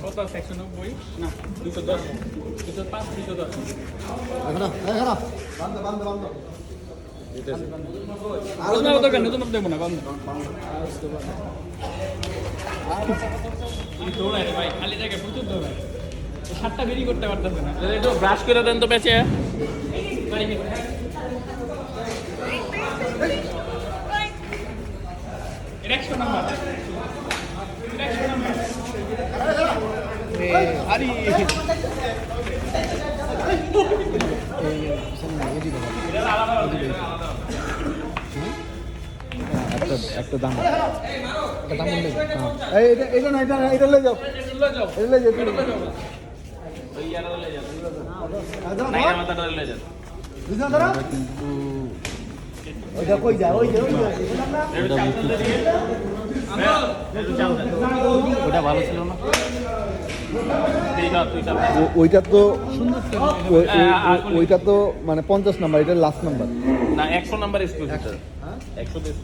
কত আছে 190 না 210 205 210 আর না দরকার নেই, নতুন দেবো না বন্ধ। এই দৌড়ায় রে ভাই, খালি জায়গায় প্রচুর দৌড়ায়, সাতটা বেরি করতে পারতেছে না। একটু ব্রাশ করে দেন তো পেঁচে। এটা 100 নাম্বার, এটা 100 নাম্বার। আরে একটা দাম বললে এটা না এটা লে যাও এটা লে যাও ওই ইয়ারা লয়ে যান, নাইরা মাথাটা লয়ে যান। কিন্তু ওইটা কই যায় ওই যে ওটা ভালো ছিল না, ওইটা তো ওইটা তো মানে 50 নাম্বার, এটা লাস্ট নাম্বার না 100 নাম্বার এক্সক্লুসিভ, 100 তে এক্সক্লুসিভ।